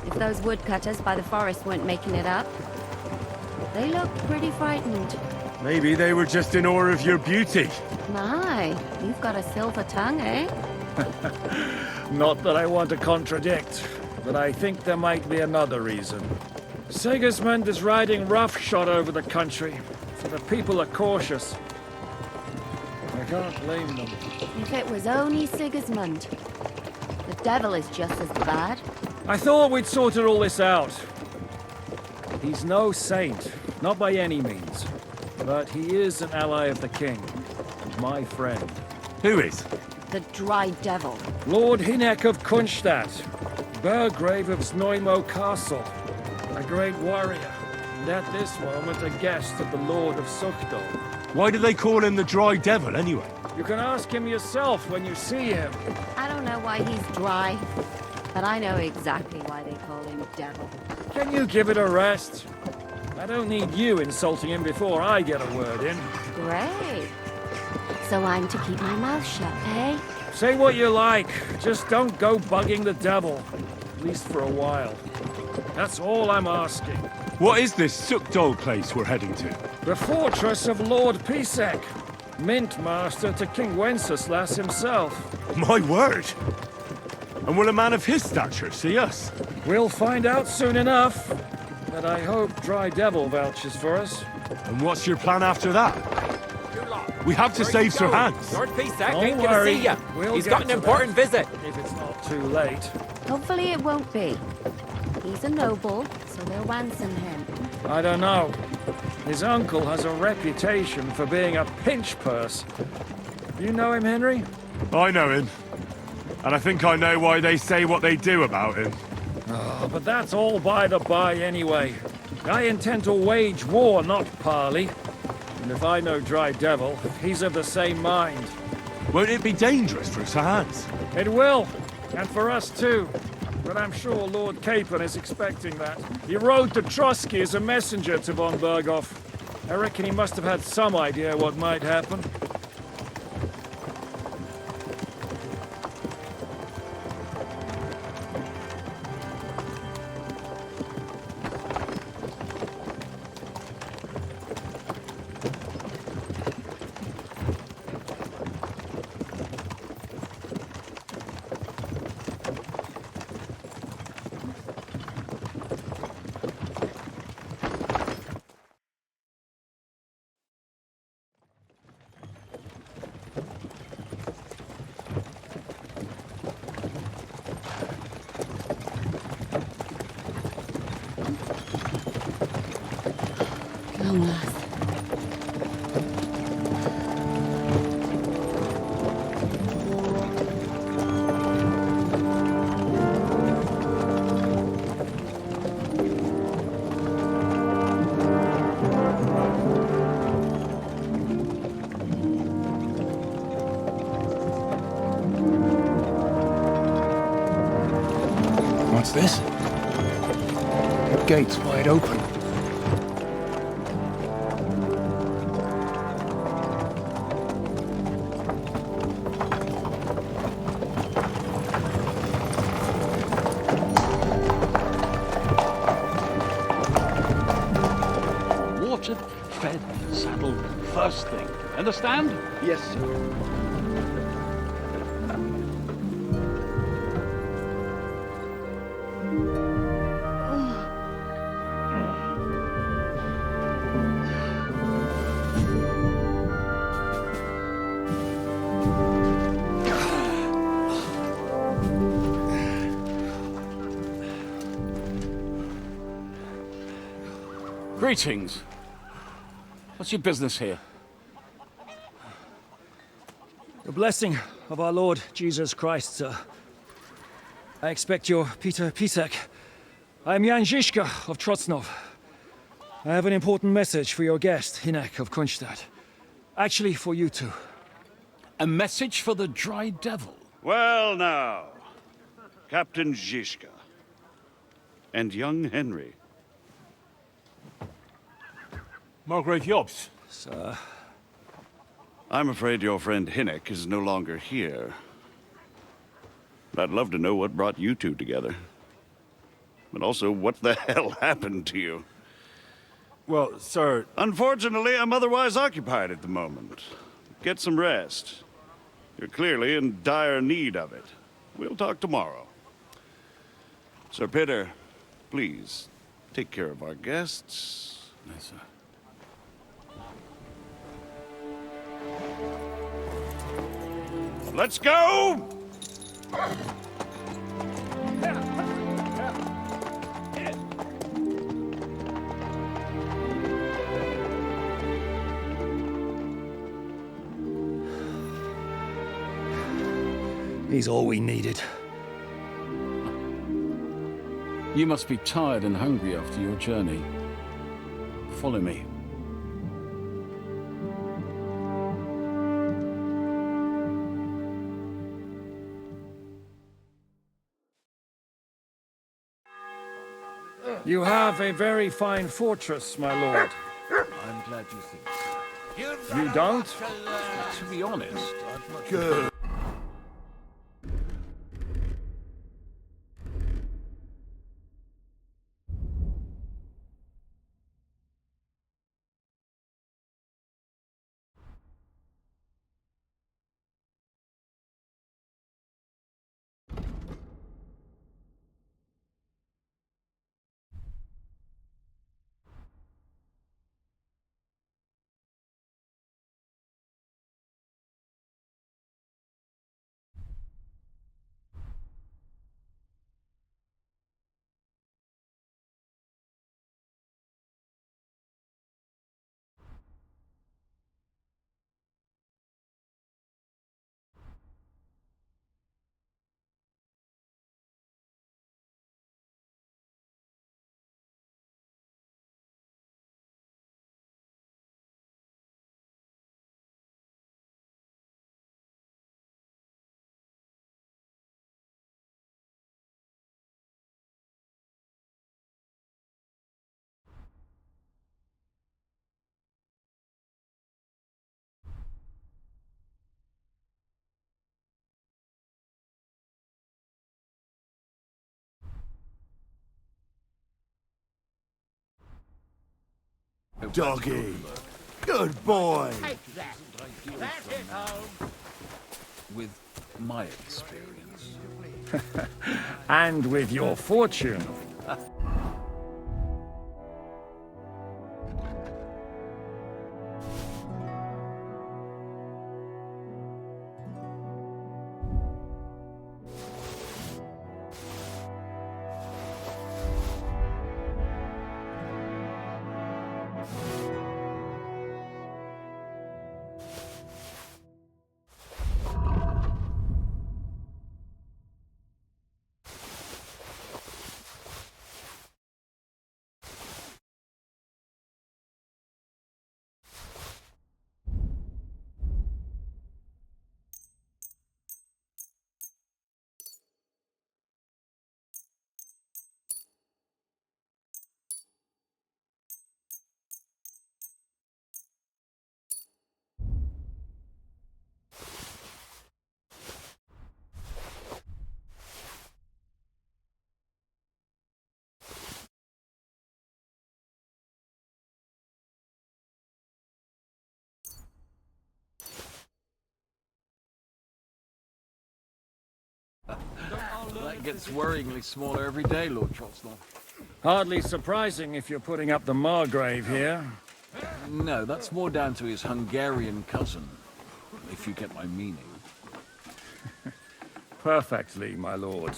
if those woodcutters by the forest weren't making it up. They looked pretty frightened. Maybe they were just in awe of your beauty. My, you've got a silver tongue, eh? Not that I want to contradict, but I think there might be another reason. Sigismund is riding roughshod over the country, so the people are cautious. I can't blame them. If it was only Sigismund. The devil is just as bad. I thought we'd sorted all this out. He's no saint, not by any means. But he is an ally of the king, and my friend. Who is? The Dry Devil. Lord Hynek of Kunstadt, Burgrave of Znojmo Castle, a great warrior, and at this moment a guest of the Lord of Suchdol. Why do they call him the Dry Devil, anyway? You can ask him yourself when you see him. I don't know why he's dry, but I know exactly why they call him Devil. Can you give it a rest? I don't need you insulting him before I get a word in. Great. So I'm to keep my mouth shut, eh? Say what you like, just don't go bugging the devil. At least for a while. That's all I'm asking. What is this Suchdol place we're heading to? The fortress of Lord Pisek, Mint Master to King Wenceslas himself. My word! And will a man of his stature see us? We'll find out soon enough. But I hope Dry Devil vouches for us. And what's your plan after that? We have to save Sir Hans. Lord Pisek Don't ain't gonna worry, see ya. we'll He's get got an to important visit. If it's not too late. Hopefully it won't be. He's a noble, so they'll ransom him. I don't know. His uncle has a reputation for being a pinch purse. You know him, Henry? I know him. And I think I know why they say what they do about him. Oh, but that's all by the by anyway. I intend to wage war, not parley. And if I know Dry Devil, he's of the same mind. Won't it be dangerous for Sir Hans? It will, and for us too. But I'm sure Lord Capon is expecting that. He rode to Trotsky as a messenger to von Berghoff. I reckon he must have had some idea what might happen. Come, lass. What's this? The gate's wide open. Watered, fed, saddled, first thing. Understand? Yes, sir. Greetings. What's your business here? The blessing of our Lord Jesus Christ, sir. I expect you're Peter Pisek. I am Jan Žižka of Trocnov. I have an important message for your guest, Hynek of Kunstadt. Actually, for you two. A message for the Dry Devil. Well now, Captain Žižka and young Henry. Margrave Jobs. Sir. I'm afraid your friend Hynek is no longer here. I'd love to know what brought you two together. but also what the hell happened to you. Well, sir, Unfortunately, I'm otherwise occupied at the moment. Get some rest. You're clearly in dire need of it. We'll talk tomorrow. Sir Peter, please, take care of our guests. Yes, sir. Let's go! He's all we needed. You must be tired and hungry after your journey. Follow me. You have a very fine fortress, my lord. I'm glad you think so. You don't? To be honest, Good. Doggy. Good boy. with my experience. And with your fortune. That gets worryingly smaller every day, Lord Trotsnov. Hardly surprising if you're putting up the Margrave here. No, that's more down to his Hungarian cousin, if you get my meaning. Perfectly, my lord.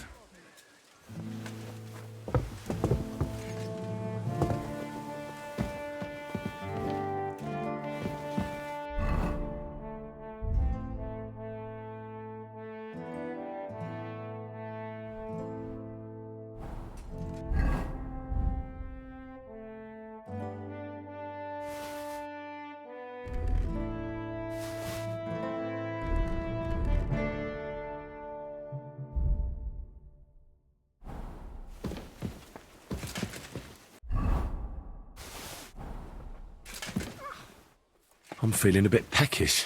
I'm feeling a bit peckish.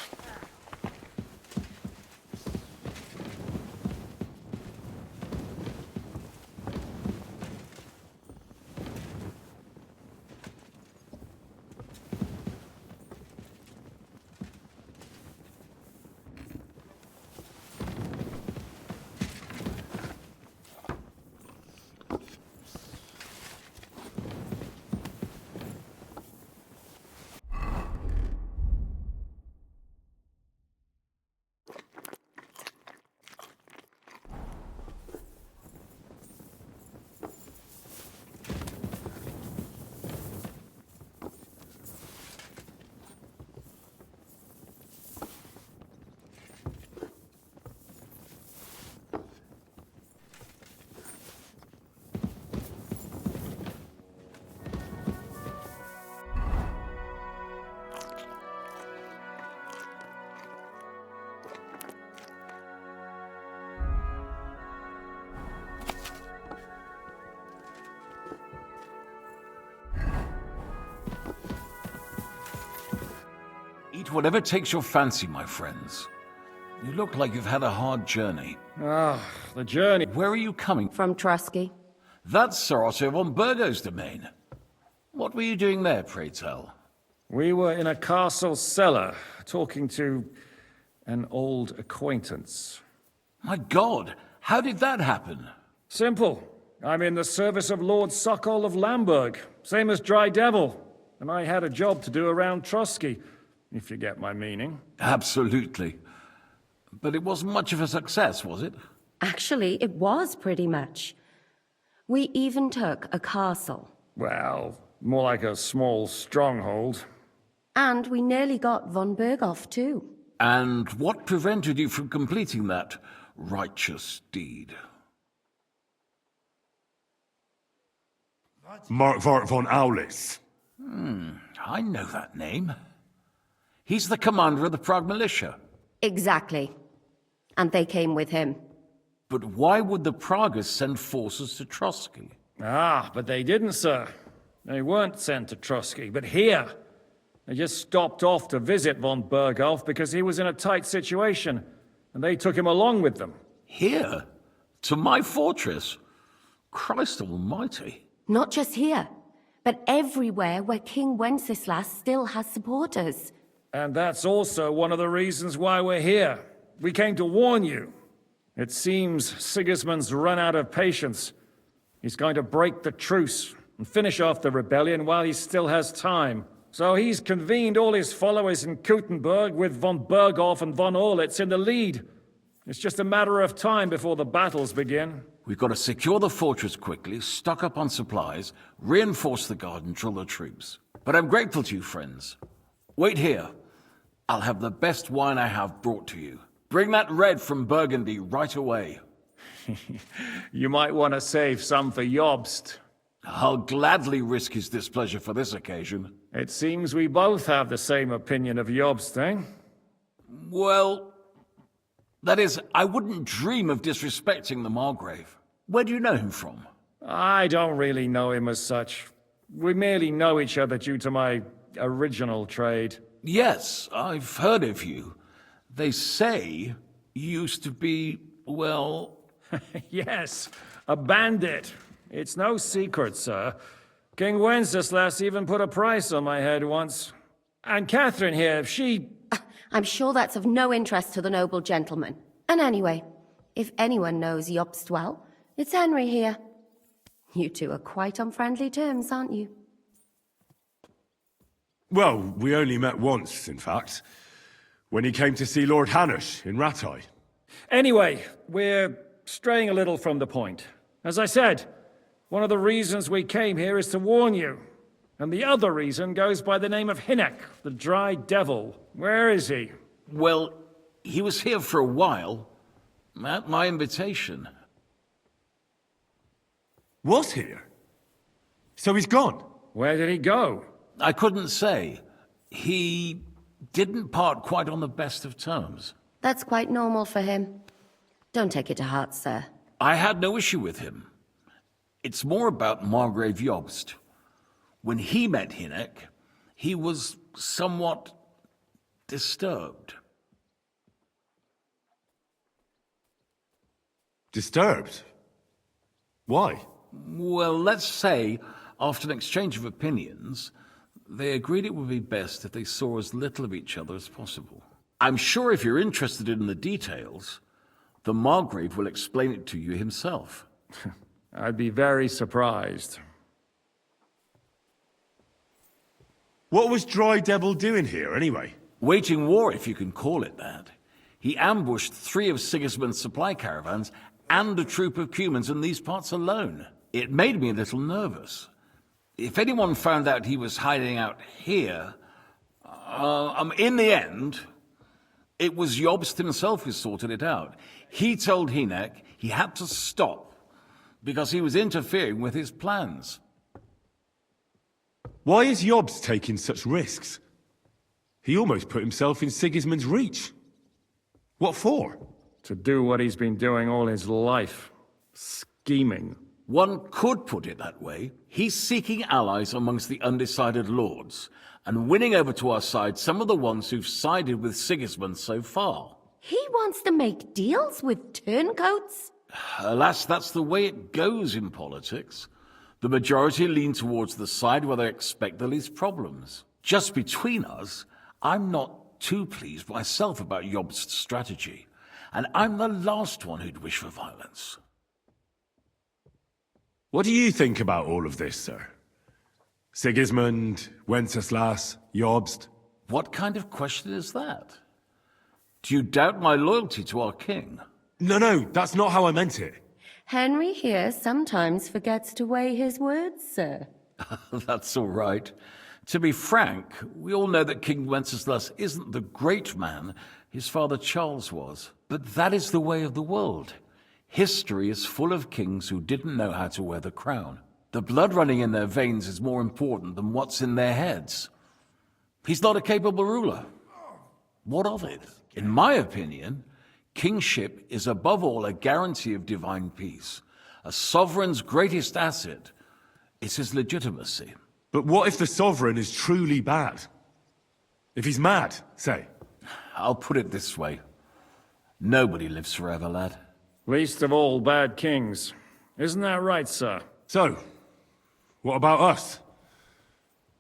Eat whatever takes your fancy, my friends. You look like you've had a hard journey. Ah, the journey. Where are you coming from? From Trusky. That's Sir Otto von Burgo's domain. What were you doing there, pray tell? We were in a castle cellar, talking to an old acquaintance. My God, how did that happen? Simple. I'm in the service of Lord Sokol of Lamberg, same as Dry Devil, and I had a job to do around Trusky, if you get my meaning. Absolutely. But it wasn't much of a success, was it? Actually, it was pretty much. We even took a castle. Well, more like a small stronghold. And we nearly got von Berghoff, too. And what prevented you from completing that righteous deed? Markvart von Aulitz. I know that name. He's the commander of the Prague militia. Exactly. And they came with him. But why would the Praguers send forces to Trusky? Ah, but they didn't, sir. They weren't sent to Trusky, but here. They just stopped off to visit von Berghoff because he was in a tight situation, and they took him along with them. Here? To my fortress? Christ almighty. Not just here, but everywhere where King Wenceslas still has supporters. And that's also one of the reasons why we're here. We came to warn you. It seems Sigismund's run out of patience. He's going to break the truce and finish off the rebellion while he still has time. So he's convened all his followers in Kuttenberg with von Berghoff and von Aulitz in the lead. It's just a matter of time before the battles begin. We've got to secure the fortress quickly, stock up on supplies, reinforce the guard and drill the troops. But I'm grateful to you, friends. Wait here. I'll have the best wine I have brought to you. Bring that red from Burgundy right away. You might want to save some for Jobst. I'll gladly risk his displeasure for this occasion. It seems we both have the same opinion of Jobst, eh? Well, that is, I wouldn't dream of disrespecting the Margrave. Where do you know him from? I don't really know him as such. We merely know each other due to my original trade. Yes, I've heard of you. They say you used to be, well... Yes, a bandit. It's no secret, sir. King Wenceslas even put a price on my head once. And Catherine here, she... I'm sure that's of no interest to the noble gentleman. And anyway, if anyone knows Jobst well, it's Henry here. You two are quite on friendly terms, aren't you? Well, we only met once, in fact. When he came to see Lord Hanush in Rattay. Anyway, we're straying a little from the point. As I said, one of the reasons we came here is to warn you. And the other reason goes by the name of Hynek, the Dry Devil. Where is he? Well, he was here for a while. At my invitation. Was here? So he's gone? Where did he go? I couldn't say. He didn't part quite on the best of terms. That's quite normal for him. Don't take it to heart, sir. I had no issue with him. It's more about Margrave Jobst. When he met Hynek, he was somewhat disturbed. Disturbed? Why? Well, let's say, after an exchange of opinions, they agreed it would be best if they saw as little of each other as possible. I'm sure if you're interested in the details, the Margrave will explain it to you himself. I'd be very surprised. What was Dry Devil doing here, anyway? Waging war, if you can call it that. He ambushed 3 of Sigismund's supply caravans and a troop of Cumans in these parts alone. It made me a little nervous. If anyone found out he was hiding out here, in the end, it was Jobst himself who sorted it out. He told Hynek he had to stop because he was interfering with his plans. Why is Jobst taking such risks? He almost put himself in Sigismund's reach. What for? To do what he's been doing all his life. Scheming. One could put it that way. He's seeking allies amongst the undecided lords, and winning over to our side some of the ones who've sided with Sigismund so far. He wants to make deals with turncoats? Alas, that's the way it goes in politics. The majority lean towards the side where they expect the least problems. Just between us, I'm not too pleased myself about Jobst's strategy, and I'm the last one who'd wish for violence. What do you think about all of this, sir? Sigismund, Wenceslas, Jobst? What kind of question is that? Do you doubt my loyalty to our king? No, that's not how I meant it. Henry here sometimes forgets to weigh his words, sir. That's all right. To be frank, we all know that King Wenceslas isn't the great man his father Charles was. But that is the way of the world. History is full of kings who didn't know how to wear the crown. The blood running in their veins is more important than what's in their heads. He's not a capable ruler. What of it? In my opinion, kingship is above all a guarantee of divine peace. A sovereign's greatest asset is his legitimacy. But what if the sovereign is truly bad? If he's mad, say? I'll put it this way. Nobody lives forever, lad. Least of all bad kings. Isn't that right, sir? So, what about us?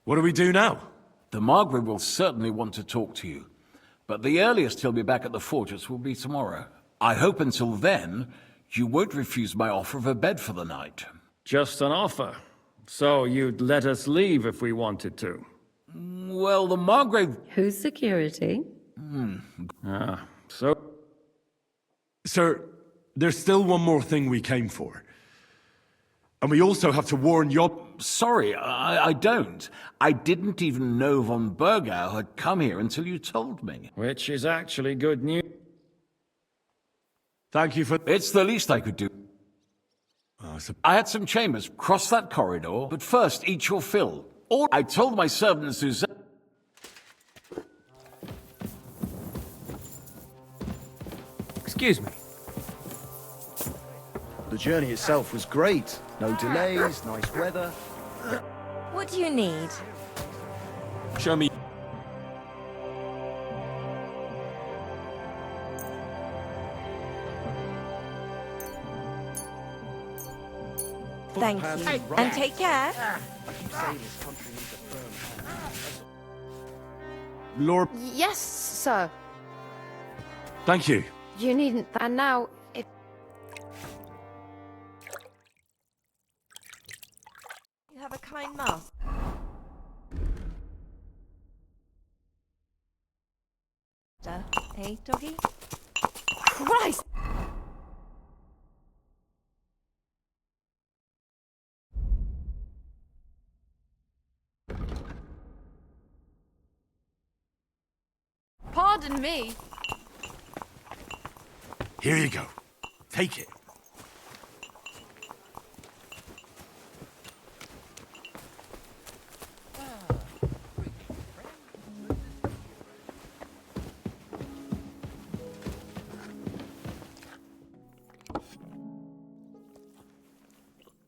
What do we do now? The Margrave will certainly want to talk to you, but the earliest he'll be back at the fortress will be tomorrow. I hope until then, you won't refuse my offer of a bed for the night. Just an offer. So you'd let us leave if we wanted to? Well, the Margrave... Who's security? So... Sir, there's still one more thing we came for. And we also have to warn Job... Sorry, I don't. I didn't even know von Burgau had come here until you told me. Which is actually good news. Thank you for... It's the least I could do. I had some chambers. Cross that corridor, but first eat your fill. Or I told my servant Suzanne... Excuse me. The journey itself was great. No delays, nice weather. What do you need? Show me... Thank you. And take care. Lord... Yes, sir. Thank you. You needn't. And now, if... You have a kind master. Eh, doggy? Christ! Pardon me. Here you go. Take it.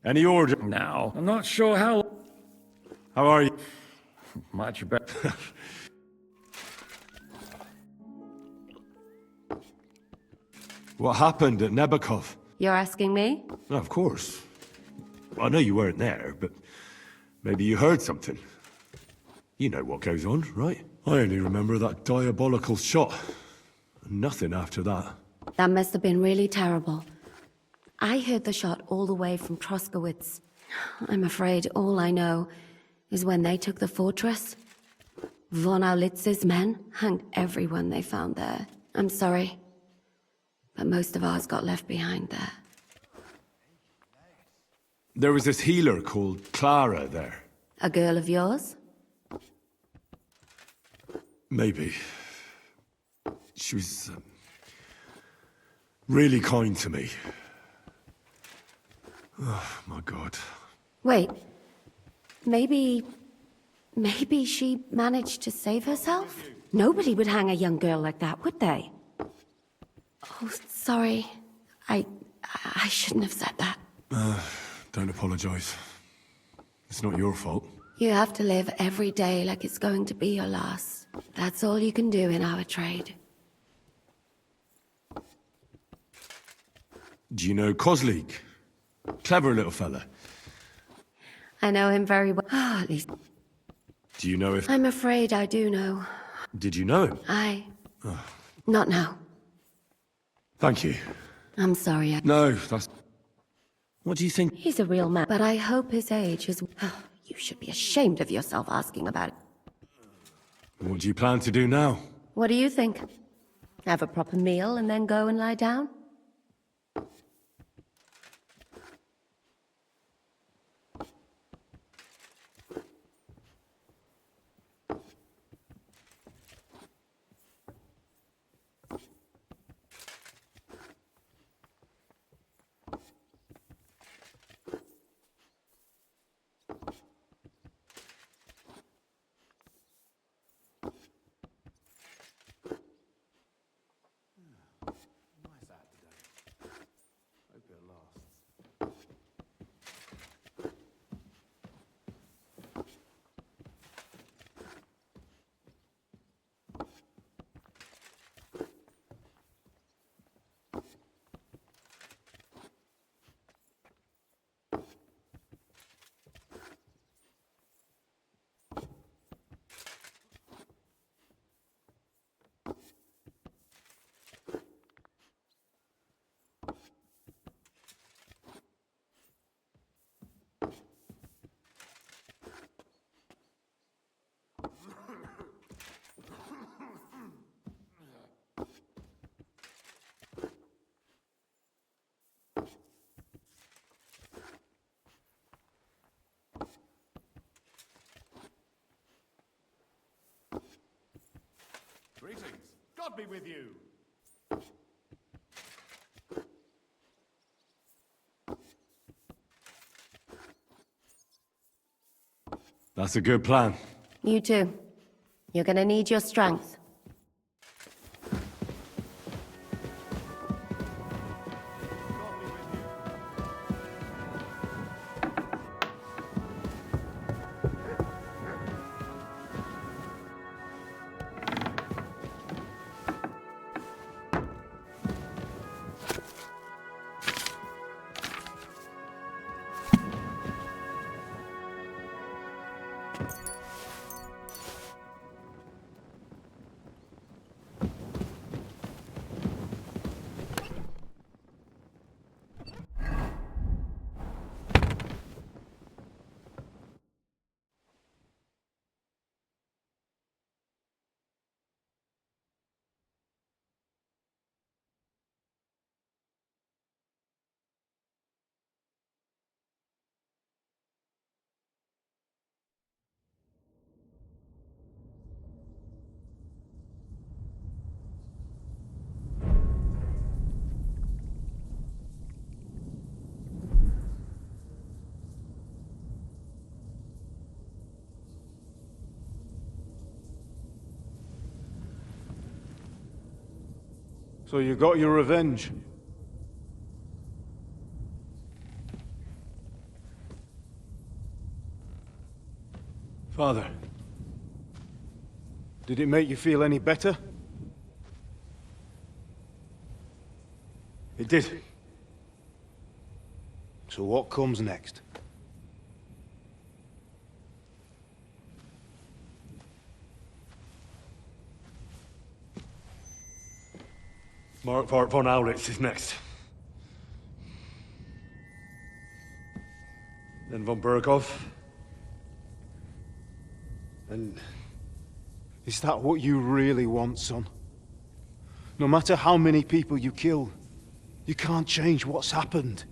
Any order? Now, I'm not sure how... How are you? Much better. What happened at Nebakov? You're asking me? Oh, of course. I know you weren't there, but maybe you heard something. You know what goes on, right? I only remember that diabolical shot. Nothing after that. That must have been really terrible. I heard the shot all the way from Troskowitz. I'm afraid all I know is when they took the fortress, von Aulitz's men hanged everyone they found there. I'm sorry, but most of ours got left behind there. There was this healer called Clara there. A girl of yours? Maybe. She was really kind to me. Oh, my God. Wait. Maybe she managed to save herself? Nobody would hang a young girl like that, would they? Oh, sorry. I shouldn't have said that. Don't apologize. It's not your fault. You have to live every day like it's going to be your last. That's all you can do in our trade. Do you know Kosleek? Clever little fella. I know him very well. At least, Do you know if... I'm afraid I do know. Did you know him? Not now. Thank you. I'm sorry. No, that's... What do you think? He's a real man, but I hope his age is... You should be ashamed of yourself asking about it. What do you plan to do now? What do you think? Have a proper meal and then go and lie down? Greetings. God be with you. That's a good plan. You too. You're gonna need your strength. So you got your revenge? Father, did it make you feel any better? It did. So what comes next? Mark von Aulitz is next. Then von Burkov. And is that what you really want, son? No matter how many people you kill, you can't change what's happened.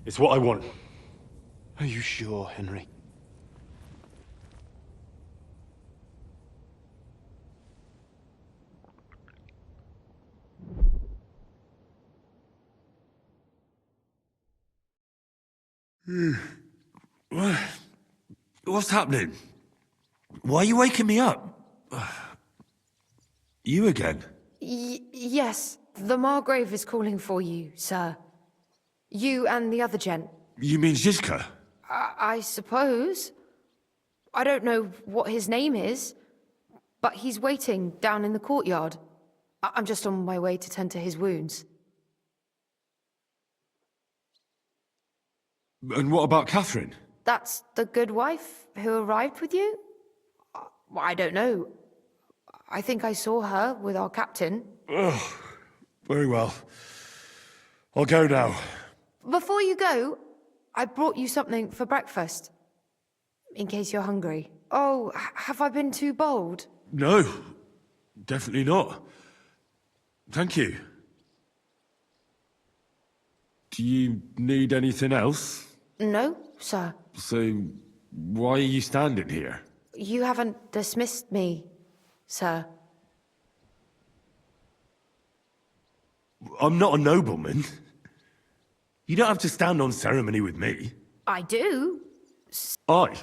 It's what I want. Are you sure, Henry? What's happening? Why are you waking me up? You again? Yes, the Margrave is calling for you, sir. You and the other gent. You mean Zizka? I suppose. I don't know what his name is, but he's waiting down in the courtyard. I'm just on my way to tend to his wounds. And what about Catherine? That's the good wife who arrived with you? I don't know. I think I saw her with our captain. Very well. I'll go now. Before you go, I brought you something for breakfast. In case you're hungry. Oh, have I been too bold? No, definitely not. Thank you. Do you need anything else? No, sir. So, why are you standing here? You haven't dismissed me, sir. I'm not a nobleman. You don't have to stand on ceremony with me. I do. I?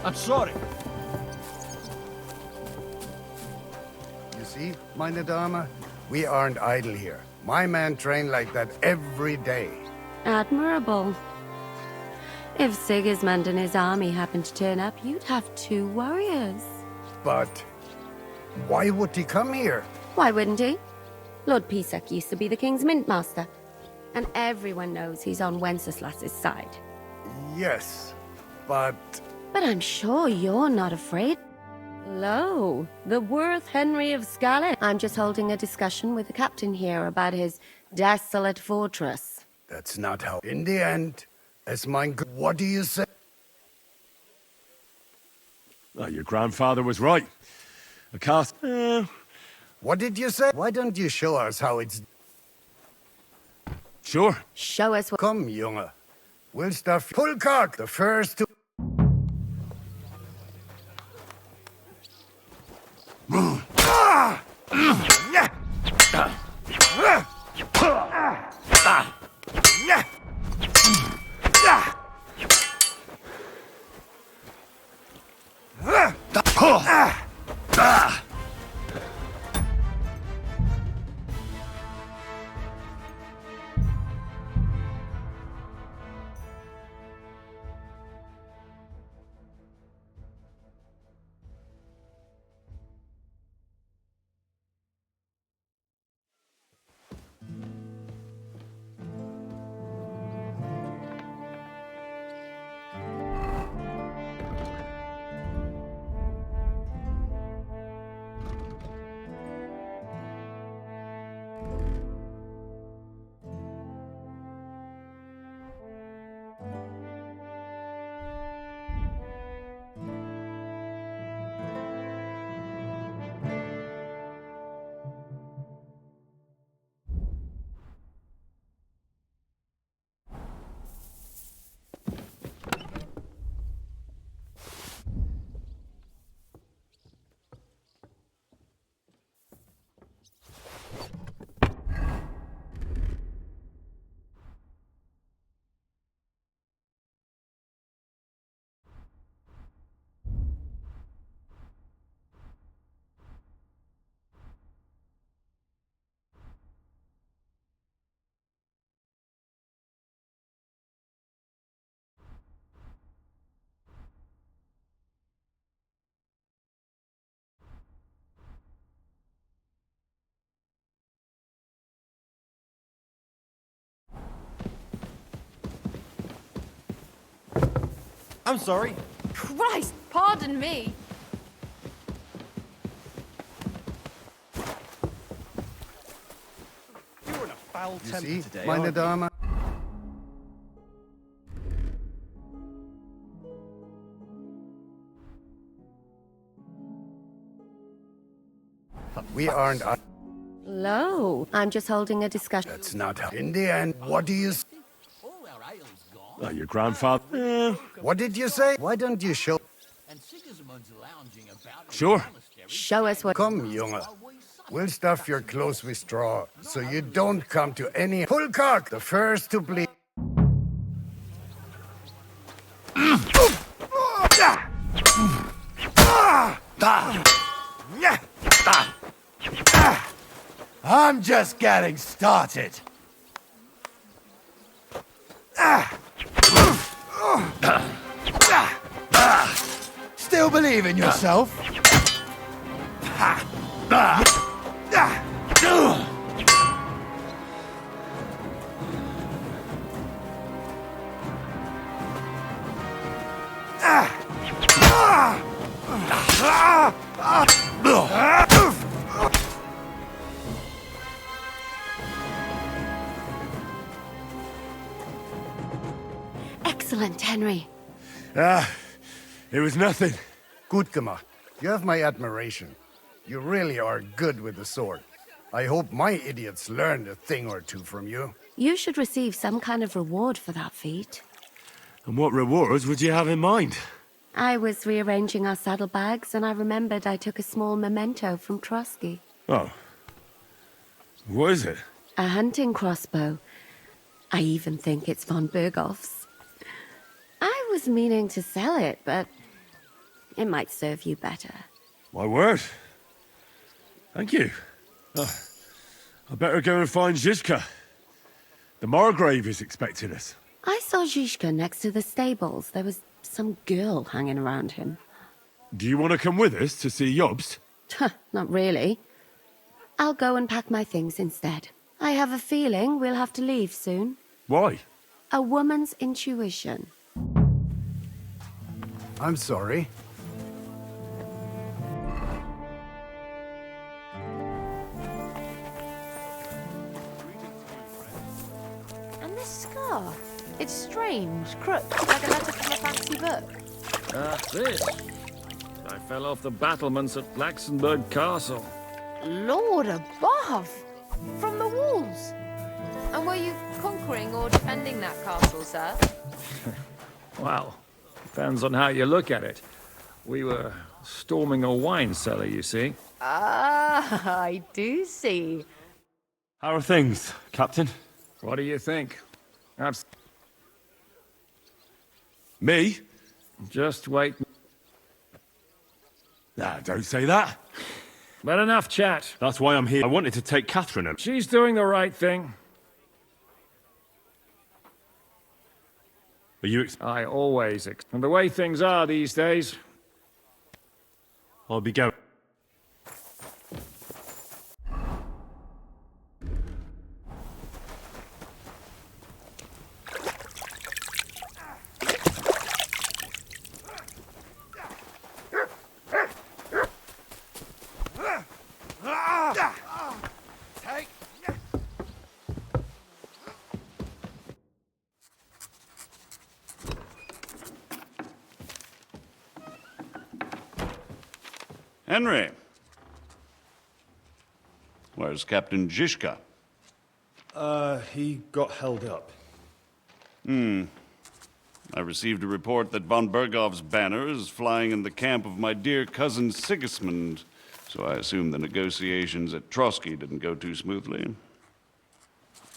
I'm sorry. You see, meine Dame, we aren't idle here. My men train like that every day. Admirable. If Sigismund and his army happened to turn up, you'd have 2 warriors. But why would he come here? Why wouldn't he? Lord Pisak used to be the king's mint master, and everyone knows he's on Wenceslas's side. Yes, but But I'm sure you're not afraid. Lo, the worth Henry of Scala. I'm just holding a discussion with the captain here about his desolate fortress. that's not how. In the end, as what do you say? Well, your grandfather was right. A cast... What did you say? Why don't you show us how it's... Sure. Show us what... Come, Junge. We'll start... Pull cock, the first to... I'm sorry. Christ, pardon me. You're in a foul You temper see, today, meine aren't you? Dame? We aren't... Hello. I'm just holding a discussion. That's not how... In the end, what do you... Oh, your grandfather? What did you say? Why don't you show... Sure. Show us what. Come, Junge. We'll stuff your clothes with straw, so you don't come to any... Pull cock, the first to bleed. I'm just getting started. Still believe in yourself? Excellent, Henry. It was nothing. Gut gemacht. You have my admiration. You really are good with the sword. I hope my idiots learned a thing or two from you. You should receive some kind of reward for that feat. And what rewards would you have in mind? I was rearranging our saddlebags, and I remembered I took a small memento from Trotsky. Oh. What is it? A hunting crossbow. I even think it's von Berghoff's. I was meaning to sell it, but it might serve you better. My word. Thank you. I better go and find Zizka. The Margrave is expecting us. I saw Zhishka next to the stables. There was some girl hanging around him. Do you want to come with us to see Jobst? Not really. I'll go and pack my things instead. I have a feeling we'll have to leave soon. Why? A woman's intuition. I'm sorry. And this scar. It's strange, crooked, like a letter from a fancy book. This. I fell off the battlements at Laxenburg Castle. Lord above! From the walls! And were you conquering or defending that castle, sir? Well, depends on how you look at it. We were storming a wine cellar, you see. Ah, I do see. How are things, Captain? What do you think? Me? Just wait. Nah, don't say that. But enough chat. That's why I'm here. I wanted to take Catherine and... She's doing the right thing. Are you I always and the way things are these days. I'll be going. Henry. Where's Captain Zhishka? He got held up. I received a report that von Bergov's banner is flying in the camp of my dear cousin Sigismund, so I assume the negotiations at Trotsky didn't go too smoothly.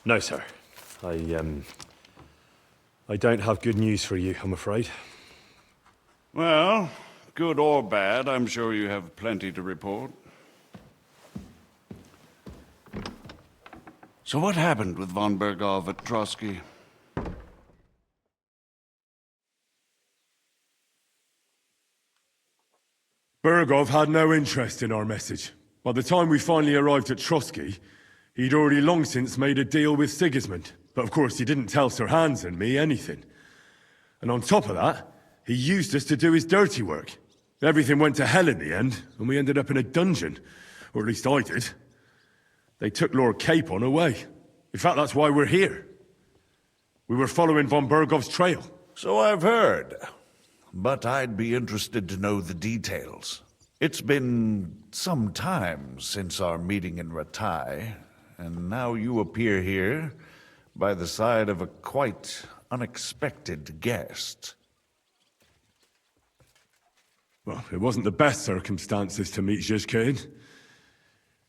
No, sir. I don't have good news for you, I'm afraid. Well, good or bad, I'm sure you have plenty to report. So what happened with von Bergov at Trotsky? Bergov had no interest in our message. By the time we finally arrived at Trotsky, he'd already long since made a deal with Sigismund. But of course, he didn't tell Sir Hans and me anything. And on top of that, He used us to do his dirty work. Everything went to hell in the end, and we ended up in a dungeon. Or at least I did. They took Lord Capon away. In fact, that's why we're here. We were following von Bergov's trail. So I've heard. But I'd be interested to know the details. It's been some time since our meeting in Ratai, and now you appear here by the side of a quite unexpected guest. Well, it wasn't the best circumstances to meet Zhizka in.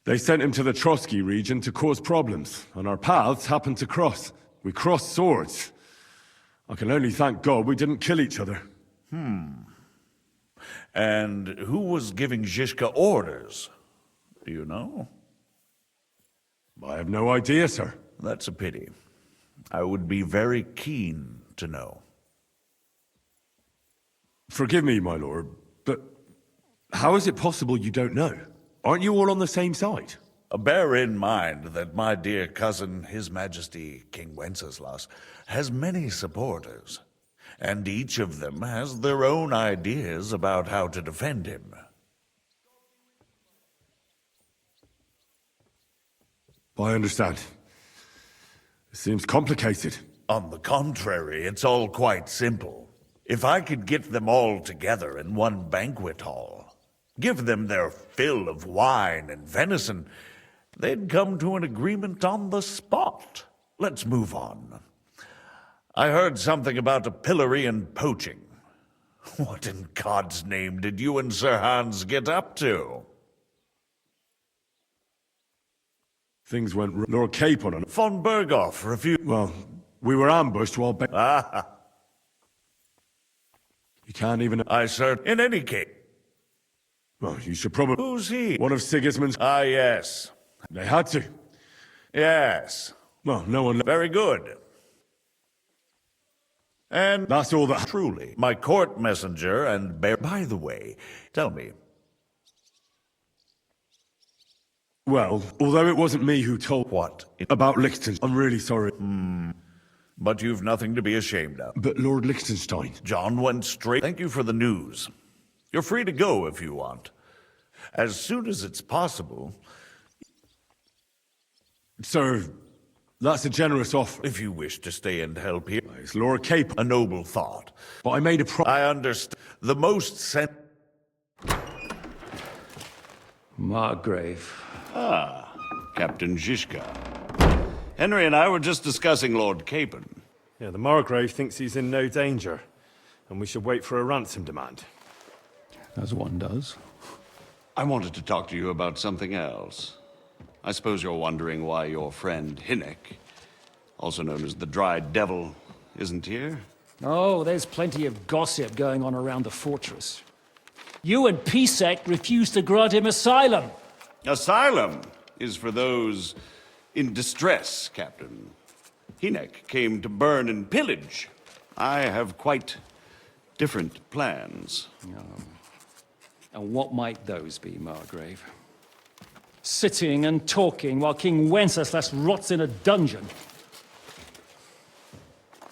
They sent him to the Trotsky region to cause problems, and our paths happened to cross. We crossed swords. I can only thank God we didn't kill each other. And who was giving Zhizka orders? Do you know? I have no idea, sir. That's a pity. I would be very keen to know. Forgive me, my lord, but how is it possible you don't know? Aren't you all on the same side? Bear in mind that my dear cousin, His Majesty King Wenceslas, has many supporters, and each of them has their own ideas about how to defend him. I understand. It seems complicated. On the contrary, it's all quite simple. If I could get them all together in one banquet hall, give them their fill of wine and venison, they'd come to an agreement on the spot. Let's move on. I heard something about a pillory and poaching. What in God's name did you and Sir Hans get up to? Things went Lord Capon and Von Berghoff refused. Well, we were ambushed while You can't even... In any case... Well, you should probably... Who's he? One of Sigismund's... Ah, yes. They had to. Yes. Well, no one... Very good. And... That's all that... Truly. My court messenger and bear... By the way, tell me... Well, although it wasn't me who told... What? About Liechtenstein. I'm really sorry. But you've nothing to be ashamed of. But Lord Liechtenstein... John went straight... Thank you for the news. You're free to go if you want. As soon as it's possible... Sir, that's a generous offer. If you wish to stay and help here... It's Lord Capon. A noble thought. But I made a I understand. The most Margrave. Ah, Captain Zhizka. Henry and I were just discussing Lord Capon. Yeah, the Margrave thinks he's in no danger, and we should wait for a ransom demand. As one does. I wanted to talk to you about something else. I suppose you're wondering why your friend Hinnek, also known as the Dried Devil, isn't here? Oh, there's plenty of gossip going on around the fortress. You and Pisek refused to grant him asylum. Asylum is for those in distress, Captain. Hinnek came to burn and pillage. I have quite different plans. And what might those be, Margrave? Sitting and talking while King Wenceslas rots in a dungeon.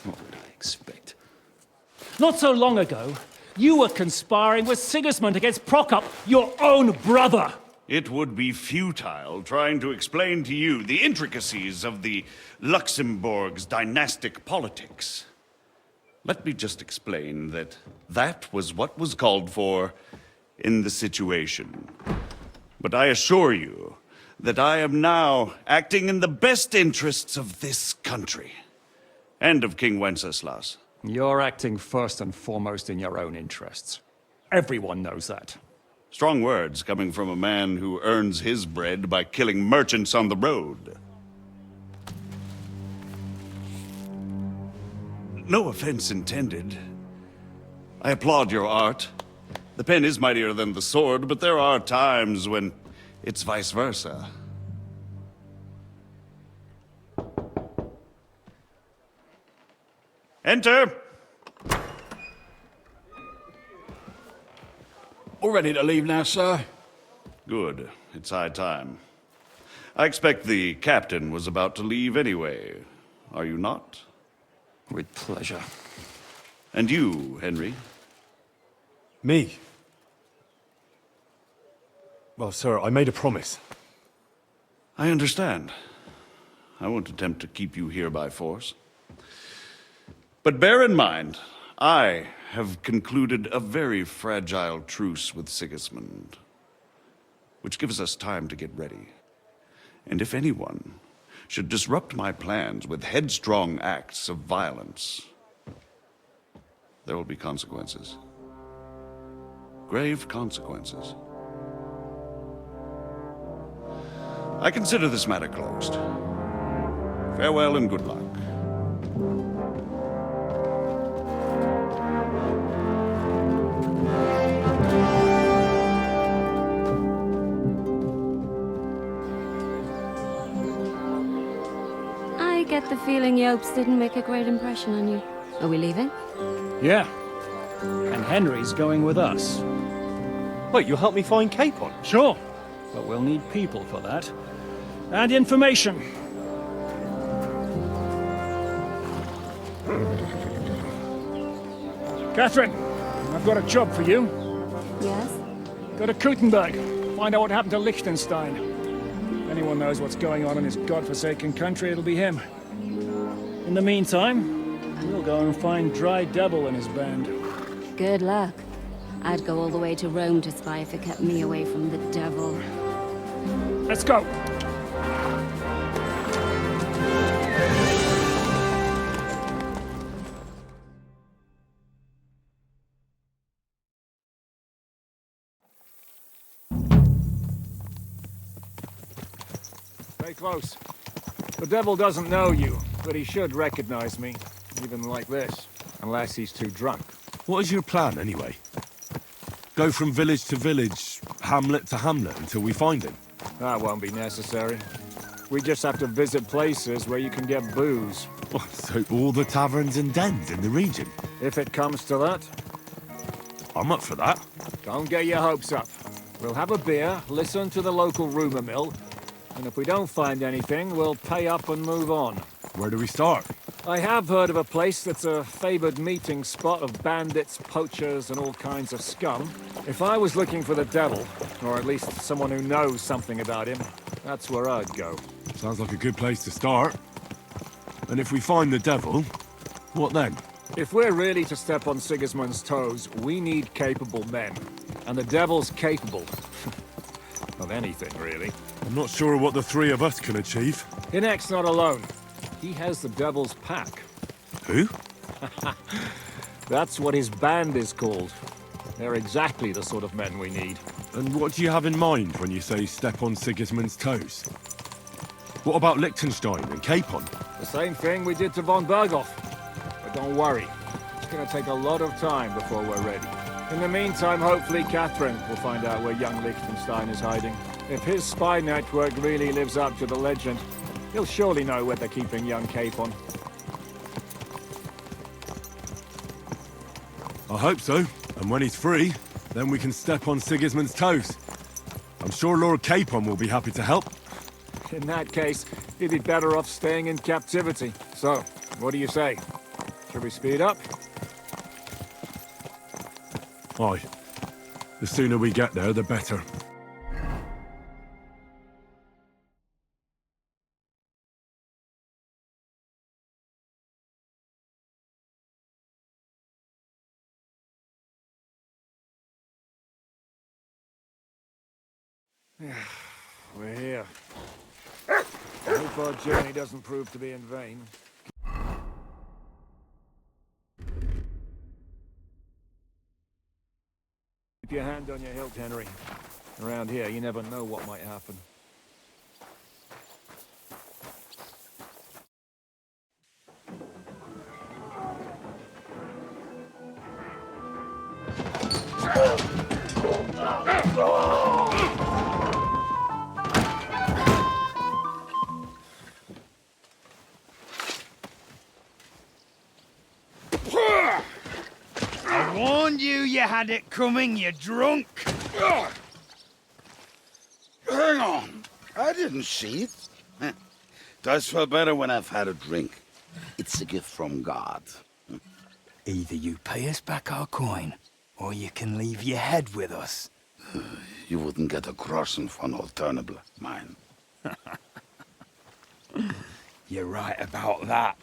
What would I expect? Not so long ago, you were conspiring with Sigismund against Prokop, your own brother. It would be futile trying to explain to you the intricacies of the Luxembourg's dynastic politics. Let me just explain that that was what was called for in the situation. But I assure you that I am now acting in the best interests of this country and of King Wenceslas. You're acting first and foremost in your own interests. Everyone knows that. Strong words coming from a man who earns his bread by killing merchants on the road. No offense intended. I applaud your art. The pen is mightier than the sword, but there are times when it's vice versa. Enter! All ready to leave now, sir? Good. It's high time. I expect the captain was about to leave anyway. Are you not? With pleasure. And you, Henry? Me? Well, sir, I made a promise. I understand. I won't attempt to keep you here by force. But bear in mind, I have concluded a very fragile truce with Sigismund, which gives us time to get ready. And if anyone should disrupt my plans with headstrong acts of violence, there will be consequences. Grave consequences. I consider this matter closed. Farewell and good luck. I get the feeling Yopes didn't make a great impression on you. Are we leaving? Yeah. And Henry's going with us. Wait, you'll help me find Capon? Sure. But we'll need people for that. And information. Catherine, I've got a job for you. Yes? Go to Kuttenberg. Find out what happened to Liechtenstein. If anyone knows what's going on in this godforsaken country, it'll be him. In the meantime, we'll go and find Dry Devil and his band. Good luck. I'd go all the way to Rome to spy if it kept me away from the devil. Let's go! Stay close. The devil doesn't know you, but he should recognize me, even like this, unless he's too drunk. What is your plan, anyway? Go from village to village, hamlet to hamlet, until we find him? That won't be necessary. We just have to visit places where you can get booze. Oh, so all the taverns and dens in the region? If it comes to that. I'm up for that. Don't get your hopes up. We'll have a beer, listen to the local rumor mill, and if we don't find anything, we'll pay up and move on. Where do we start? I have heard of a place that's a favored meeting spot of bandits, poachers, and all kinds of scum. If I was looking for the devil, or at least someone who knows something about him, that's where I'd go. Sounds like a good place to start. And if we find the devil, what then? If we're really to step on Sigismund's toes, we need capable men. And the devil's capable. Of anything, really. I'm not sure what the three of us can achieve. Inek's not alone. He has the devil's pack. Who? That's what his band is called. They're exactly the sort of men we need. And what do you have in mind when you say step on Sigismund's toes? What about Liechtenstein and Capon? The same thing we did to von Berghoff. But don't worry. It's gonna take a lot of time before we're ready. In the meantime, hopefully Catherine will find out where young Liechtenstein is hiding. If his spy network really lives up to the legend, he'll surely know where they're keeping young Capon. I hope so. And when he's free, then we can step on Sigismund's toes. I'm sure Lord Capon will be happy to help. In that case, he'd be better off staying in captivity. So, what do you say? Should we speed up? Aye. The sooner we get there, the better. We're here. I hope our journey doesn't prove to be in vain. Keep your hand on your hilt, Henry. Around here, you never know what might happen. I warned you you had it coming, you drunk! Hang on. I didn't see it. Does feel better when I've had a drink. It's a gift from God. Either you pay us back our coin, or you can leave your head with us. You wouldn't get a crossing for no turnip, mine. You're right about that.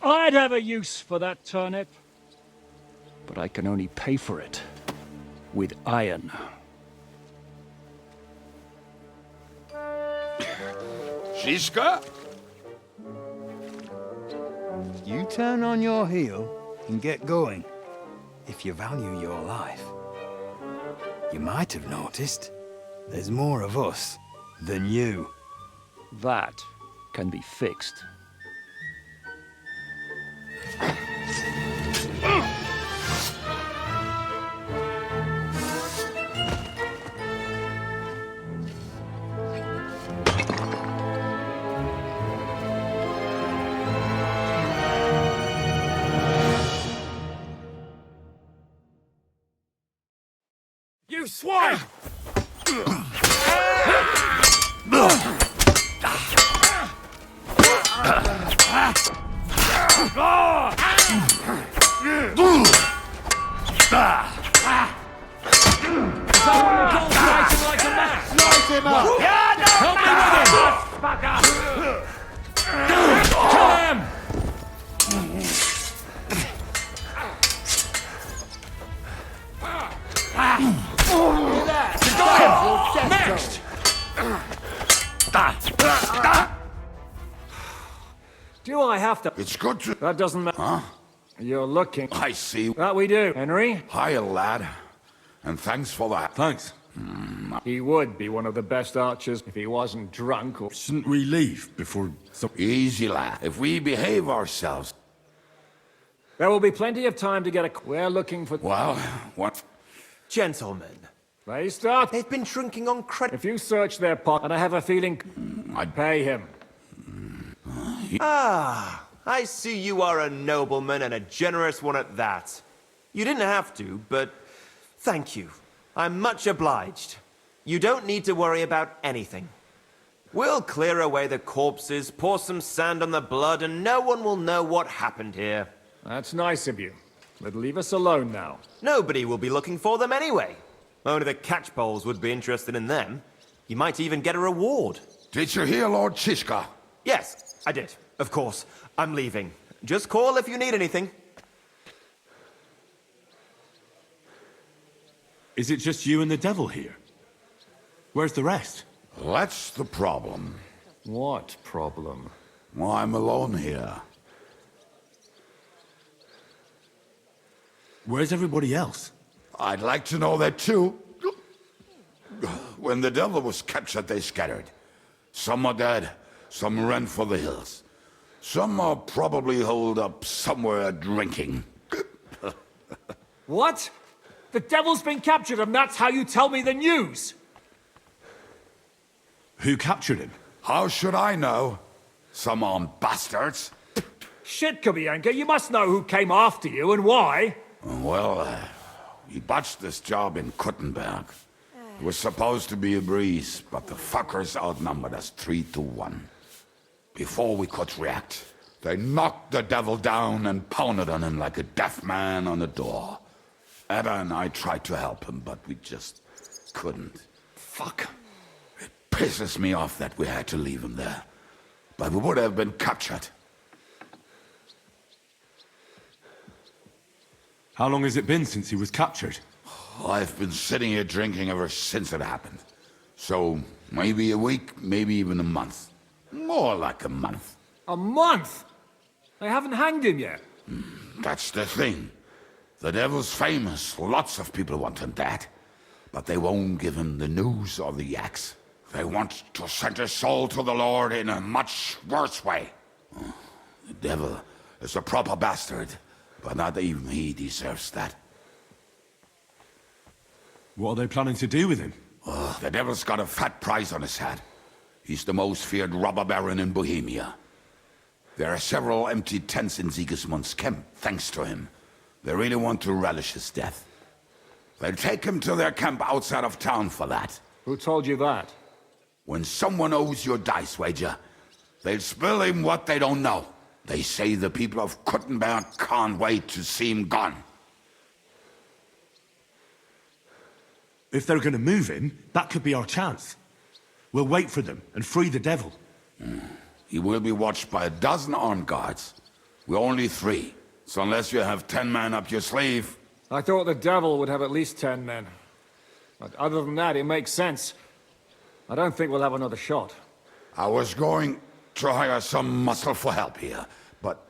I'd have a use for that turnip. But I can only pay for it with iron. Shiska? You turn on your heel and get going, if you value your life. You might have noticed, there's more of us than you. That can be fixed. You swine! Do I have to? It's good to... That doesn't matter. Huh? You're looking. I see. That we do, Henry. Hiya, lad. And thanks for that. Thanks. He would be one of the best archers if he wasn't drunk or... Shouldn't we leave before some... Easy, lad. If we behave ourselves... There will be plenty of time to get a... We're looking for... Well, what... Gentlemen, They start. they've been drinking on credit. If you search their pot, and I have a feeling... I'd pay him. Ah, I see you are a nobleman and a generous one at that. You didn't have to, but thank you. I'm much obliged. You don't need to worry about anything. We'll clear away the corpses, pour some sand on the blood, and no one will know what happened here. That's nice of you. But leave us alone now. Nobody will be looking for them anyway. Only the catchpoles would be interested in them. You might even get a reward. Did you hear Lord Shiska? Yes, I did. Of course. I'm leaving. Just call if you need anything. Is it just you and the devil here? Where's the rest? That's the problem. What problem? Well, I'm alone here. Where's everybody else? I'd like to know that too. When the devil was captured, they scattered. Some are dead, some ran for the hills. Some are probably holed up somewhere drinking. What? The devil's been captured and that's how you tell me the news? Who captured him? How should I know? Some armed bastards. Shit, Kabianka, you must know who came after you and why. Well, he botched this job in Kuttenberg. It was supposed to be a breeze, but the fuckers outnumbered us 3-1. Before we could react, they knocked the devil down and pounded on him like a deaf man on a door. Ada and I tried to help him, but we just couldn't. Fuck. It pisses me off that we had to leave him there. But we would have been captured. How long has it been since he was captured? I've been sitting here drinking ever since it happened. So, maybe a week, maybe even a month. More like a month. A month? They haven't hanged him yet. That's the thing. The devil's famous. Lots of people want him dead. But they won't give him the news or the axe. They want to send his soul to the Lord in a much worse way. The devil is a proper bastard, but not even he deserves that. What are they planning to do with him? The devil's got a fat price on his head. He's the most feared robber baron in Bohemia. There are several empty tents in Sigismund's camp, thanks to him. They really want to relish his death. They'll take him to their camp outside of town for that. Who told you that? When someone owes you a dice wager, they'll spill him what they don't know. They say the people of Kuttenberg can't wait to see him gone. If they're gonna move him, that could be our chance. We'll wait for them and free the devil. He will be watched by a dozen armed guards. We're only 3. So unless you have 10 men up your sleeve... I thought the devil would have at least 10 men. But other than that, it makes sense. I don't think we'll have another shot. I was going to hire some muscle for help here, but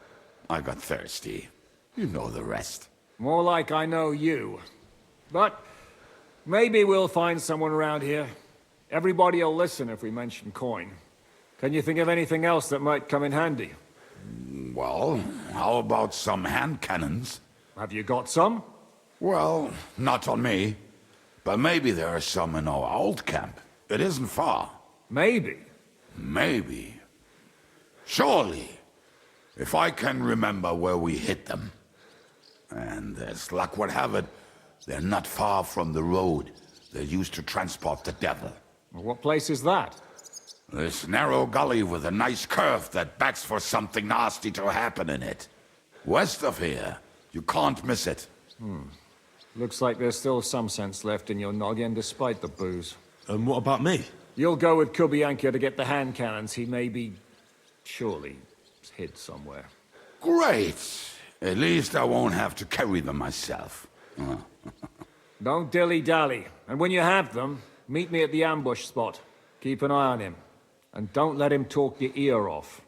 I got thirsty. You know the rest. More like I know you. But maybe we'll find someone around here. Everybody will listen if we mention coin. Can you think of anything else that might come in handy? Well, how about some hand cannons? Have you got some? Well, not on me. But maybe there are some in our old camp. It isn't far. Maybe. Maybe. Surely. If I can remember where we hit them. And as luck would have it, they're not far from the road they used to transport the devil. Well, what place is that? This narrow gully with a nice curve that backs for something nasty to happen in it. West of here. You can't miss it. Looks like there's still some sense left in your noggin despite the booze. And what about me? You'll go with Kubianka to get the hand cannons. He may be... surely hid somewhere. Great. At least I won't have to carry them myself. Don't dilly-dally. And when you have them, meet me at the ambush spot. Keep an eye on him. And don't let him talk your ear off.